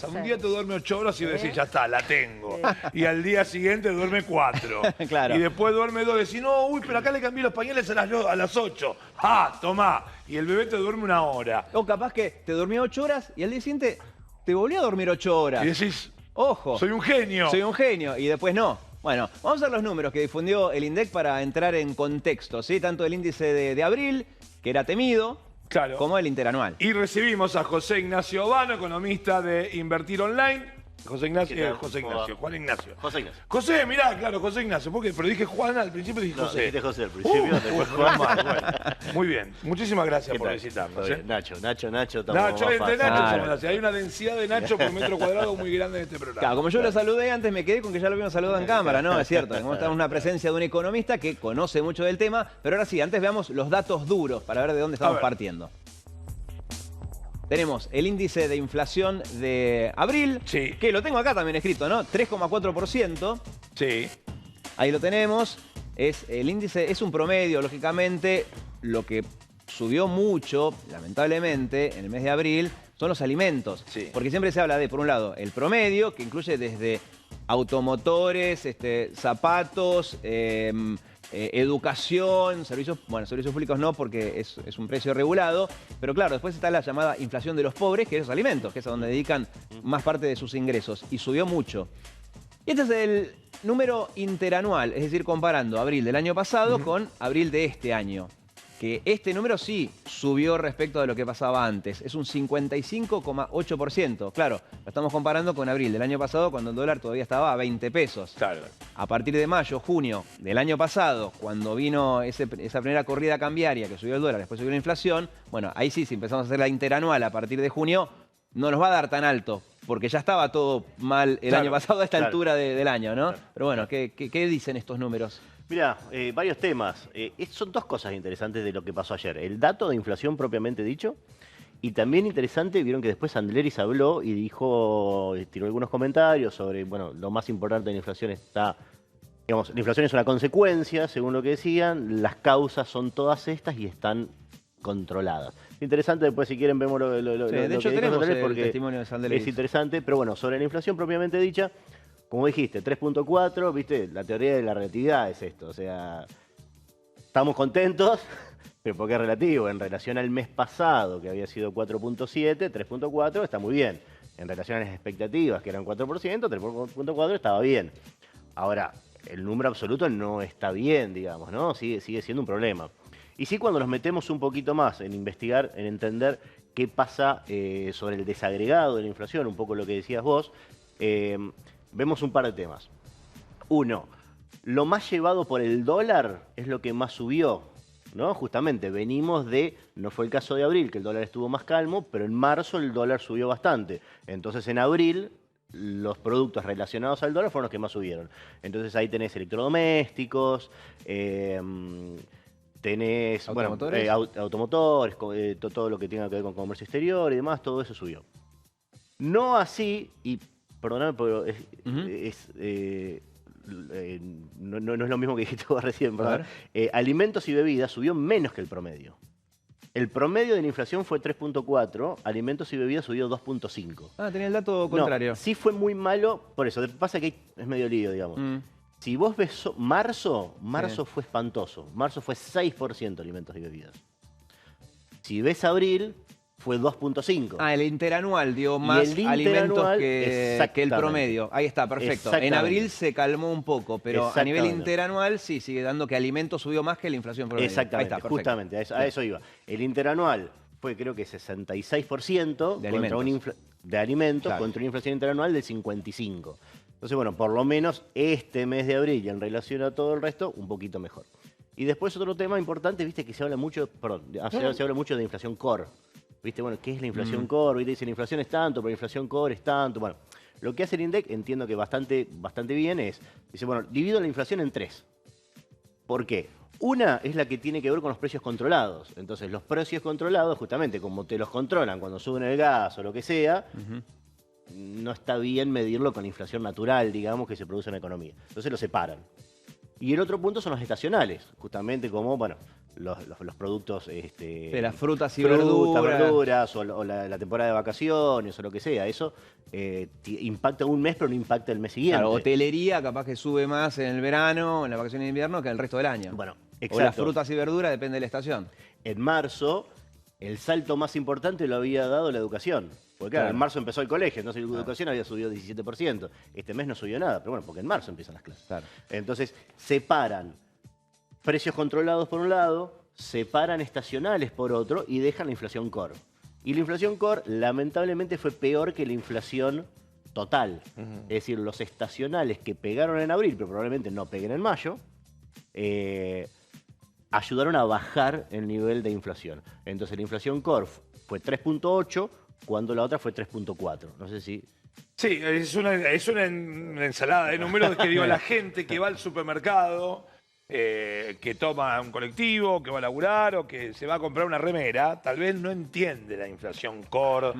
Un día te duerme 8 horas y decís, ya está, la tengo. Y al día siguiente duerme 4. Claro. Y después duerme 2 y decís, no, uy, pero acá le cambié los pañales a las 8. ¡Ah, tomá! Y el bebé te duerme 1 hora. O capaz que te dormía 8 horas y al día siguiente te volvió a dormir 8 horas. Y decís, ojo, soy un genio. soy un genio. Y después no. Bueno, vamos a ver los números que difundió el INDEC para entrar en contexto, ¿sí? Tanto el índice de abril, que era temido, Claro. como el interanual. Y recibimos a José Ignacio Obano, economista de Invertir Online. Juan Ignacio. José Ignacio. José, mirá, claro, José Ignacio. ¿Por qué? Pero dije Juan al principio, dije No, José. dijiste José al principio, después Juan. Bueno, muy bien. Muchísimas gracias ¿Qué por tal? visitarnos. Todo bien. Nacho, estamos Nacho, más entre fácil. Nacho Claro. somos así. Hay una densidad de Nacho por metro cuadrado muy grande en este programa. Claro, como yo lo saludé antes, me quedé con que ya lo habíamos saludado en cámara, ¿no? Es cierto, como estamos en una presencia de un economista que conoce mucho del tema, pero ahora sí, antes veamos los datos duros para ver de dónde estamos ver. partiendo. Tenemos el índice de inflación de abril, Sí. que lo tengo acá también escrito, ¿no? 3,4%. Sí. Ahí lo tenemos. El índice es un promedio, lógicamente. Lo que subió mucho, lamentablemente, en el mes de abril, son los alimentos. Sí. Porque siempre se habla de, por un lado, el promedio, que incluye desde automotores, zapatos, educación, servicios públicos no, porque es un precio regulado. Pero claro, después está la llamada inflación de los pobres, que es los alimentos, que es a donde dedican más parte de sus ingresos. Y subió mucho. Y este es el número interanual, es decir, comparando abril del año pasado con abril de este año. Que este número sí subió respecto de lo que pasaba antes. Es un 55,8%. Claro, lo estamos comparando con abril del año pasado, cuando el dólar todavía estaba a 20 pesos. Claro. A partir de mayo, junio del año pasado, cuando vino esa primera corrida cambiaria que subió el dólar, después subió la inflación, bueno, ahí sí, si empezamos a hacer la interanual a partir de junio, no nos va a dar tan alto, porque ya estaba todo mal el año pasado a esta altura del año, ¿no? Pero bueno, ¿qué dicen estos números? Mirá, varios temas. Son dos cosas interesantes de lo que pasó ayer. El dato de inflación propiamente dicho. Y también interesante, vieron que después Andleris habló y dijo, tiró algunos comentarios sobre, bueno, lo más importante de la inflación está, digamos, la inflación es una consecuencia, según lo que decían, las causas son todas estas y están controladas. Interesante, después si quieren vemos lo Sí, que de hecho dijo tenemos Andleris, el porque testimonio de Sandleris. es interesante, pero bueno, sobre la inflación propiamente dicha, como dijiste, 3.4, viste, la teoría de la relatividad es esto, o sea, estamos contentos, pero porque es relativo, en relación al mes pasado, que había sido 4.7, 3.4 está muy bien, en relación a las expectativas, que eran 4%, 3.4 estaba bien. Ahora, el número absoluto no está bien, digamos, ¿no? Sigue siendo un problema. Y sí, cuando nos metemos un poquito más en investigar, en entender qué pasa sobre el desagregado de la inflación, un poco lo que decías vos, vemos un par de temas. Uno, lo más llevado por el dólar es lo que más subió, ¿no? Justamente venimos no fue el caso de abril, que el dólar estuvo más calmo, pero en marzo el dólar subió bastante. Entonces en abril los productos relacionados al dólar fueron los que más subieron. Entonces ahí tenés electrodomésticos, tenés ¿Automotores? Automotores, todo lo que tenga que ver con comercio exterior y demás, todo eso subió. No así, y perdóname, pero no es lo mismo que dijiste vos recién, ¿verdad? Alimentos y bebidas subió menos que el promedio. El promedio de la inflación fue 3.4, alimentos y bebidas subió 2.5. Ah, tenía el dato contrario. No, sí fue muy malo, por eso, pasa que es medio lío, digamos. Si vos ves marzo fue espantoso. Marzo fue 6% alimentos y bebidas. Si ves abril, fue 2.5. Ah, el interanual dio más alimentos que el promedio. Ahí está, perfecto. En abril se calmó un poco, pero a nivel interanual sí, sigue dando que alimentos subió más que la inflación promedio. Exactamente, ahí está, justamente, a eso iba. El interanual fue creo que 66% de alimentos, claro, contra una inflación interanual del 55%. Entonces, bueno, por lo menos este mes de abril y en relación a todo el resto, un poquito mejor. Y después otro tema importante, viste que se habla mucho, se habla mucho de inflación core. ¿Viste? Bueno, ¿qué es la inflación core? ¿Viste? Dice, la inflación es tanto, pero la inflación core es tanto. Bueno, lo que hace el INDEC, entiendo que bastante bien, dice, bueno, divido la inflación en 3. ¿Por qué? Una es la que tiene que ver con los precios controlados. Entonces, los precios controlados, justamente, como te los controlan cuando suben el gas o lo que sea, no está bien medirlo con la inflación natural, digamos, que se produce en la economía. Entonces, lo separan. Y el otro punto son los estacionales, justamente como, bueno, los productos... de las frutas y verduras. o la temporada de vacaciones o lo que sea. Eso impacta un mes, pero no impacta el mes siguiente. Claro, hotelería capaz que sube más en el verano, en las vacaciones de invierno, que el resto del año. Bueno, O las exacto. frutas y verduras, depende de la estación. En marzo, el salto más importante lo había dado la educación. Porque claro, Claro. en marzo empezó el colegio, entonces la educación había subido 17%. Este mes no subió nada, pero bueno, porque en marzo empiezan las clases. Claro. Entonces, separan precios controlados por un lado, separan estacionales por otro y dejan la inflación core. Y la inflación core, lamentablemente, fue peor que la inflación total. Es decir, los estacionales que pegaron en abril, pero probablemente no peguen en mayo, ayudaron a bajar el nivel de inflación. Entonces la inflación core fue 3.8 cuando la otra fue 3.4. No sé si... Sí, es una ensalada de números que digo, la gente que va al supermercado, que toma un colectivo, que va a laburar o que se va a comprar una remera, tal vez no entiende la inflación core,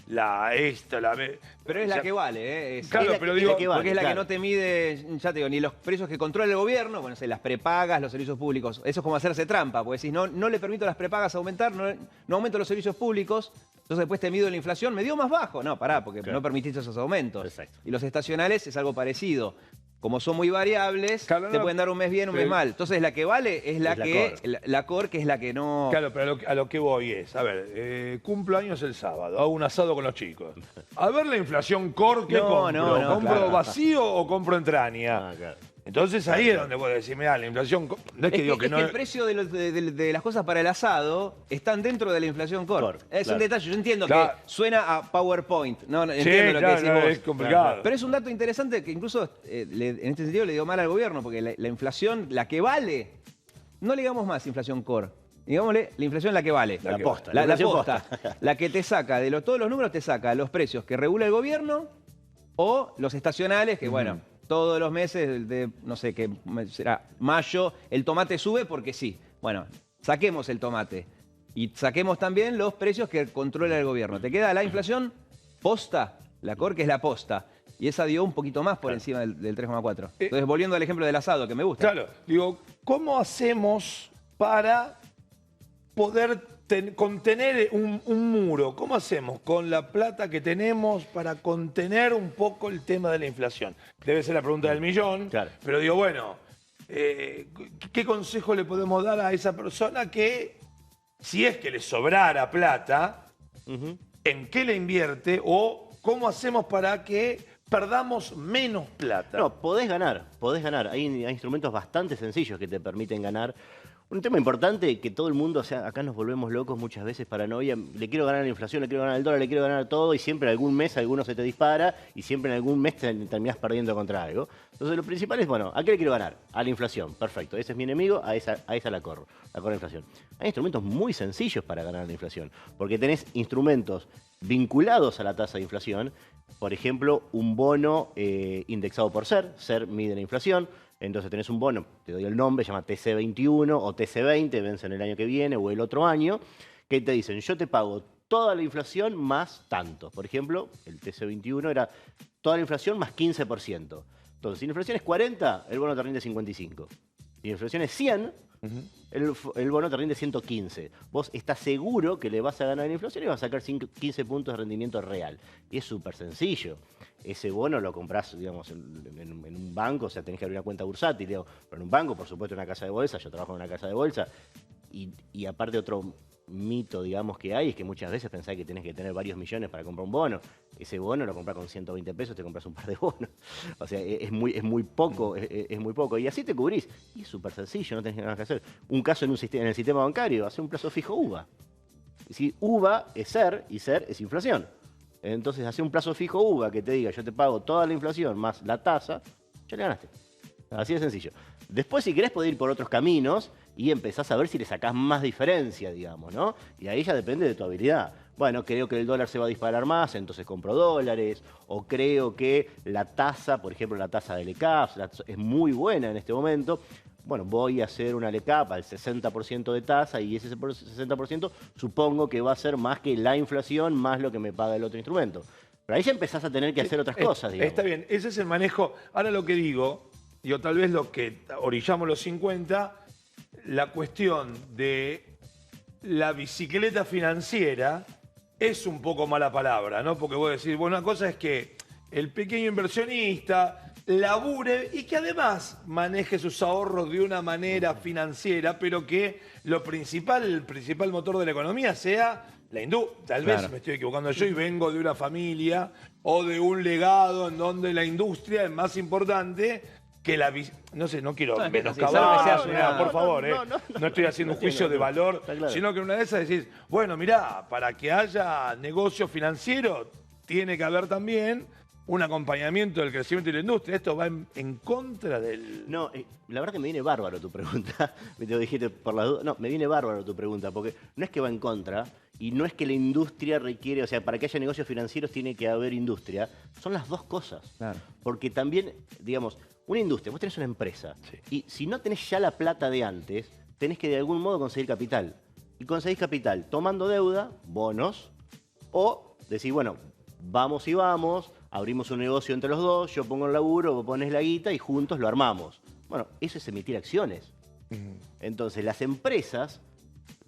Pero es la que vale, ¿eh? Claro, pero digo, que vale, porque es la que claro. no te mide, ya te digo, ni los precios que controla el gobierno, bueno, las prepagas, los servicios públicos. Eso es como hacerse trampa, porque decís, no le permito a las prepagas aumentar, no aumento los servicios públicos, entonces después te mido la inflación, me dio más bajo. No, pará, porque Claro. no permitiste esos aumentos. Exacto. Y los estacionales es algo parecido. Como son muy variables, Claro, te no, pueden dar un mes bien, un mes mal. Entonces la que vale es la que, la core, que es la que no... Claro, pero a lo que voy es, a ver, cumplo años el sábado, hago un asado con los chicos. A ver la inflación core, ¿qué No, compro? no, ¿Compro claro. vacío o compro entraña? Ah, claro. Entonces ahí es donde vos decís, mirá, la inflación... No es que digo que es no... que el precio de las cosas para el asado están dentro de la inflación core. Core, Es un claro. detalle. Yo entiendo Claro. que suena a PowerPoint. No, Sí, entiendo lo claro, que decís no, vos. es complicado. Pero es un dato interesante que incluso en este sentido le dio mal al gobierno, porque la inflación, la que vale, no le digamos más inflación core. Digámosle, la inflación la que vale. La que posta. La inflación posta. La que te saca, todos los números te saca los precios que regula el gobierno o los estacionales, que bueno, todos los meses de, no sé, que será mayo, el tomate sube porque sí. Bueno, saquemos el tomate y saquemos también los precios que controla el gobierno. Te queda la inflación posta, la core, que es la posta. Y esa dio un poquito más por encima del 3,4. Entonces, volviendo al ejemplo del asado, que me gusta. Claro, digo, ¿cómo hacemos para poder contener un muro? ¿Cómo hacemos con la plata que tenemos para contener un poco el tema de la inflación? Debe ser la pregunta del millón, Claro. pero digo, bueno, ¿qué consejo le podemos dar a esa persona que, si es que le sobrara plata, en qué le invierte o cómo hacemos para que perdamos menos plata? No, podés ganar, podés ganar. Hay instrumentos bastante sencillos que te permiten ganar. Un tema importante que todo el mundo, o sea, acá nos volvemos locos muchas veces, paranoia, le quiero ganar la inflación, le quiero ganar el dólar, le quiero ganar todo y siempre en algún mes alguno se te dispara y siempre en algún mes te terminás perdiendo contra algo. Entonces lo principal es, bueno, ¿a qué le quiero ganar? A la inflación, perfecto, ese es mi enemigo, a esa la corro la inflación. Hay instrumentos muy sencillos para ganar la inflación, porque tenés instrumentos vinculados a la tasa de inflación, por ejemplo, un bono indexado por SER mide la inflación. Entonces tenés un bono, te doy el nombre, se llama TC21 o TC20, vencen el año que viene o el otro año, que te dicen, yo te pago toda la inflación más tanto. Por ejemplo, el TC21 era toda la inflación más 15%. Entonces, si la inflación es 40, el bono te rinde 55. Si la inflación es 100, el bono te rinde 115. Vos estás seguro que le vas a ganar la inflación y vas a sacar 15 puntos de rendimiento real. Y es súper sencillo. Ese bono lo comprás, digamos, en un banco, o sea, tenés que abrir una cuenta bursátil, digo, pero en un banco, por supuesto, en una casa de bolsa. Yo trabajo en una casa de bolsa. Y aparte otro mito, digamos, que hay, es que muchas veces pensás que tenés que tener varios millones para comprar un bono. Ese bono lo compras con 120 pesos, te compras un par de bonos. O sea, es muy poco, es muy poco. Y así te cubrís. Y es súper sencillo, no tenés nada que hacer. Un caso en el sistema bancario, hacer un plazo fijo UVA. Si UVA es SER y SER es inflación. Entonces, hacer un plazo fijo UVA que te diga, yo te pago toda la inflación más la tasa, ya le ganaste. Así de sencillo. Después, si querés, podés ir por otros caminos y empezás a ver si le sacás más diferencia, digamos, ¿no? Y ahí ya depende de tu habilidad. Bueno, creo que el dólar se va a disparar más, entonces compro dólares. O creo que la tasa, por ejemplo, la tasa del ECAP es muy buena en este momento. Bueno, voy a hacer una LECAP al 60% de tasa y ese 60% supongo que va a ser más que la inflación más lo que me paga el otro instrumento. Pero ahí ya empezás a tener que hacer otras cosas, digamos. Está bien, ese es el manejo. Ahora lo que digo, tal vez lo que orillamos los 50, la cuestión de la bicicleta financiera es un poco mala palabra, ¿no? Porque vos decís, bueno, una cosa es que el pequeño inversionista labure y que además maneje sus ahorros de una manera financiera, pero que el principal motor de la economía sea la industria. Tal vez me estoy equivocando yo y vengo de una familia o de un legado en donde la industria es más importante que la... No sé, no quiero menoscabar, por favor, no estoy haciendo un juicio de valor, sino que en una de esas decís, bueno, mirá, para que haya negocio financiero tiene que haber también un acompañamiento del crecimiento de la industria. Esto va en contra del... No, la verdad que me viene bárbaro tu pregunta. Me te lo dijiste por la duda. No, me viene bárbaro tu pregunta, porque no es que va en contra y no es que la industria requiere, o sea, para que haya negocios financieros tiene que haber industria. Son las dos cosas. Claro. Porque también, digamos, una industria, vos tenés una empresa y si no tenés ya la plata de antes, tenés que de algún modo conseguir capital. Y conseguís capital tomando deuda, bonos, o decís, bueno, vamos y vamos, abrimos un negocio entre los dos, yo pongo el laburo, vos pones la guita y juntos lo armamos. Bueno, eso es emitir acciones. Entonces, las empresas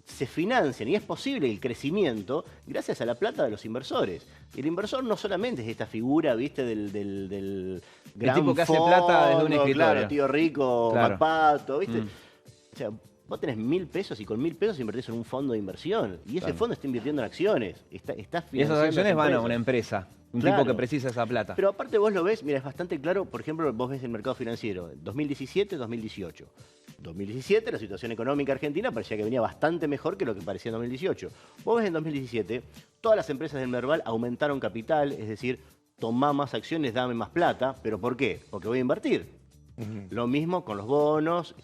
se financian y es posible el crecimiento gracias a la plata de los inversores. Y el inversor no solamente es esta figura, ¿viste? Del gran el tipo que fondo, hace plata desde un escritorio. Claro, tío rico, Papato, ¿viste? O sea, vos tenés 1.000 pesos y con 1.000 pesos invertís en un fondo de inversión. Y ese fondo está invirtiendo en acciones. Está financiando. Y esas acciones van a una empresa. Un tipo que precisa esa plata. Pero aparte vos lo ves, mira, es bastante claro, por ejemplo, vos ves el mercado financiero, 2017, 2018. 2017 la situación económica argentina parecía que venía bastante mejor que lo que parecía en 2018. Vos ves en 2017, todas las empresas del Merval aumentaron capital, es decir, tomá más acciones, dame más plata. ¿Pero por qué? Porque voy a invertir. Lo mismo con los bonos,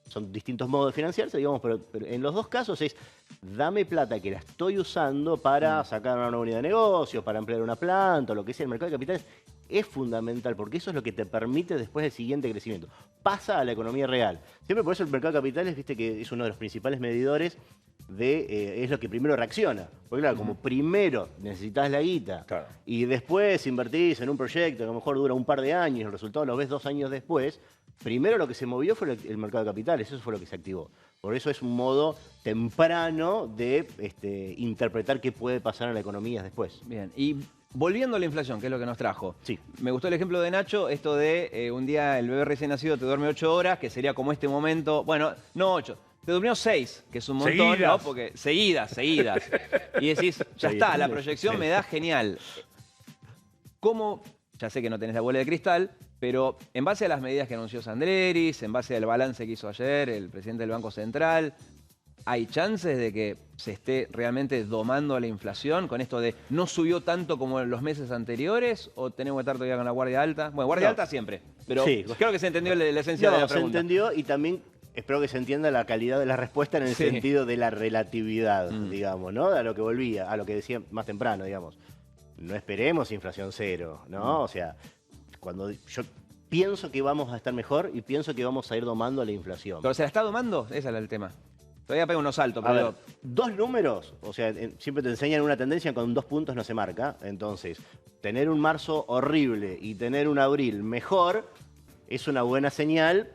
son distintos modos de financiarse, digamos, pero en los dos casos es dame plata que la estoy usando para sacar una nueva unidad de negocio, para ampliar una planta, o lo que sea. El mercado de capitales es fundamental porque eso es lo que te permite después el siguiente crecimiento. Pasa a la economía real. Siempre por eso el mercado de capitales, viste que es uno de los principales medidores de, es lo que primero reacciona. Porque claro, como primero necesitas la guita y después invertís en un proyecto que a lo mejor dura un par de años y el resultado lo ves 2 años después, primero lo que se movió fue el mercado de capitales, eso fue lo que se activó. Por eso es un modo temprano de interpretar qué puede pasar en la economía después. Bien, y volviendo a la inflación, que es lo que nos trajo. Sí. Me gustó el ejemplo de Nacho, esto de un día el bebé recién nacido te duerme 8 horas, que sería como este momento, bueno, no 8, te durmió 6, que es un montón, ¿no? Porque seguidas. Y decís, ya está, la proyección me da genial. ¿Cómo? Ya sé que no tenés la bola de cristal, pero en base a las medidas que anunció Sandreris, en base al balance que hizo ayer el presidente del Banco Central, ¿hay chances de que se esté realmente domando la inflación con esto de no subió tanto como en los meses anteriores? ¿O tenemos que estar todavía con la guardia alta? Bueno, guardia alta siempre, pero creo que se entendió la esencia de la pregunta. Se entendió y también espero que se entienda la calidad de la respuesta en el sentido de la relatividad, digamos, ¿no? A lo que volvía, a lo que decía más temprano, digamos. No esperemos inflación cero, ¿no? O sea, cuando yo pienso que vamos a estar mejor y pienso que vamos a ir domando la inflación. ¿Pero se la está domando? Ese es el tema. Todavía pega unos saltos, pero... A ver, 2 números, o sea, siempre te enseñan una tendencia con 2 puntos no se marca. Entonces, tener un marzo horrible y tener un abril mejor es una buena señal,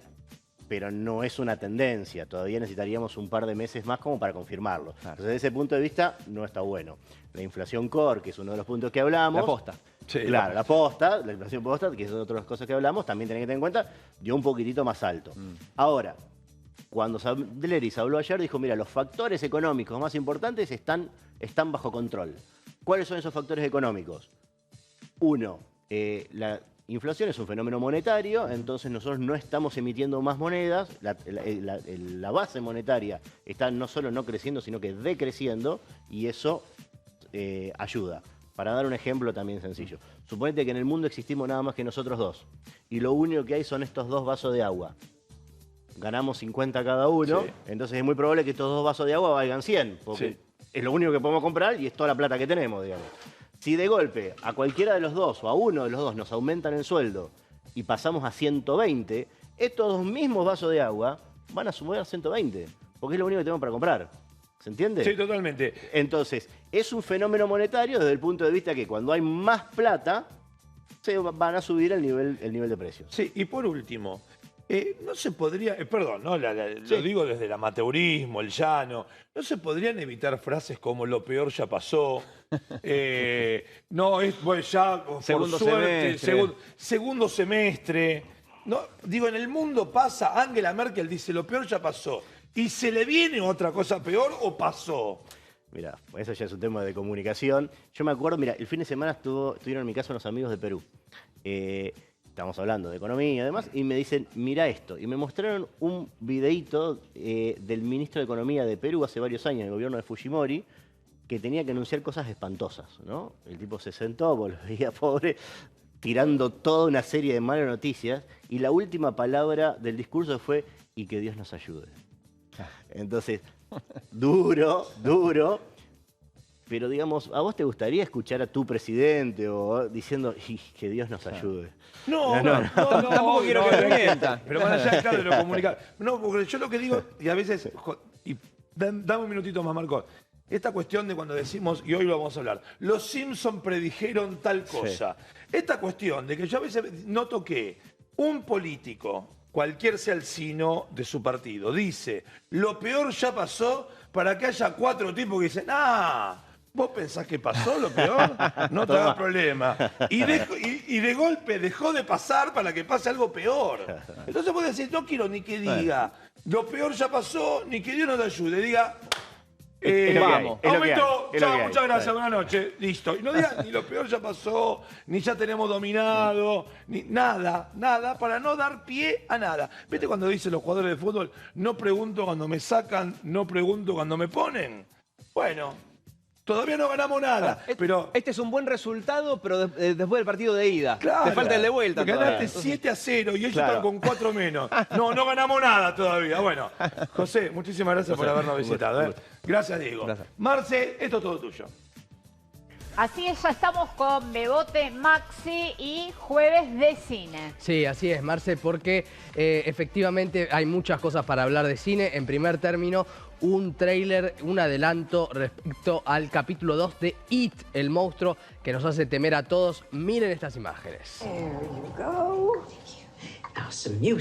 pero no es una tendencia. Todavía necesitaríamos un par de meses más como para confirmarlo. Entonces, desde ese punto de vista, no está bueno. La inflación core, que es uno de los puntos que hablamos... La posta. Sí, claro, la posta, la inflación posta, que es otra de las cosas que hablamos, también tenés que tener en cuenta, dio un poquitito más alto. Ahora, cuando Sandleris habló ayer, dijo, mira, los factores económicos más importantes están bajo control. ¿Cuáles son esos factores económicos? Uno, la inflación es un fenómeno monetario, entonces nosotros no estamos emitiendo más monedas, la base monetaria está no solo no creciendo, sino que decreciendo, y eso ayuda. Para dar un ejemplo también sencillo. Suponete que en el mundo existimos nada más que nosotros dos, y lo único que hay son estos 2 vasos de agua. Ganamos 50 cada uno, entonces es muy probable que estos 2 vasos de agua valgan 100, porque es lo único que podemos comprar y es toda la plata que tenemos, digamos. Si de golpe a cualquiera de los dos o a uno de los dos nos aumentan el sueldo y pasamos a 120, estos 2 mismos vasos de agua van a subir a 120, porque es lo único que tenemos para comprar. ¿Se entiende? Sí, totalmente. Entonces, es un fenómeno monetario desde el punto de vista que cuando hay más plata, se van a subir el nivel de precios. Sí, y por último, no se podría, perdón, ¿no? Lo digo desde el amateurismo, el llano, ¿no se podrían evitar frases como lo peor ya pasó? No, bueno, ya por Segundo suerte, semestre. segundo semestre. No, digo, en el mundo pasa, Angela Merkel dice lo peor ya pasó. ¿Y se le viene otra cosa peor o pasó? Mira, eso ya es un tema de comunicación. Yo me acuerdo, mira, el fin de semana estuvieron en mi casa unos amigos de Perú. Estamos hablando de economía y además, y me dicen, mira esto. Y me mostraron un videíto del ministro de Economía de Perú hace varios años, en el gobierno de Fujimori, que tenía que anunciar cosas espantosas, ¿no? El tipo se sentó, vos lo veía pobre, tirando toda una serie de malas noticias, y la última palabra del discurso fue, y que Dios nos ayude. Entonces, duro, pero digamos, ¿a vos te gustaría escuchar a tu presidente o diciendo, y que Dios nos ayude? No, Tampoco quiero que me mienta. Pero más allá, claro, de lo comunicar. No, porque yo lo que digo, y a veces, dame un minutito más, Marco. Esta cuestión de cuando decimos, y hoy lo vamos a hablar, los Simpson predijeron tal cosa. Sí. Esta cuestión de que yo a veces noto que un político, cualquier sea el sino de su partido, dice, lo peor ya pasó, para que haya 4 tipos que dicen, ¿vos pensás que pasó lo peor? No te hagas problema. Y de golpe dejó de pasar para que pase algo peor. Entonces vos decís, no quiero ni que diga, lo peor ya pasó, ni que Dios nos ayude. Diga, vamos. Aumento, chao, muchas gracias, buenas noches, listo. Y no diga ni lo peor ya pasó, ni ya tenemos dominado, ni nada, para no dar pie a nada. ¿Viste cuando dicen los jugadores de fútbol, no pregunto cuando me sacan, no pregunto cuando me ponen? Bueno, todavía no ganamos nada, pero... Este es un buen resultado, pero después del partido de ida. Claro, te falta el de vuelta. Ganaste 7-0 y ellos están con 4 menos. No ganamos nada todavía. Bueno, José, muchísimas gracias por habernos visitado. Gracias, Diego. Gracias. Marce, esto es todo tuyo. Así es, ya estamos con Bebote, Maxi y Jueves de Cine. Sí, así es, Marce, porque efectivamente hay muchas cosas para hablar de cine. En primer término, un tráiler, un adelanto respecto al capítulo 2 de It, el monstruo que nos hace temer a todos. Miren estas imágenes. There you go. Now some music.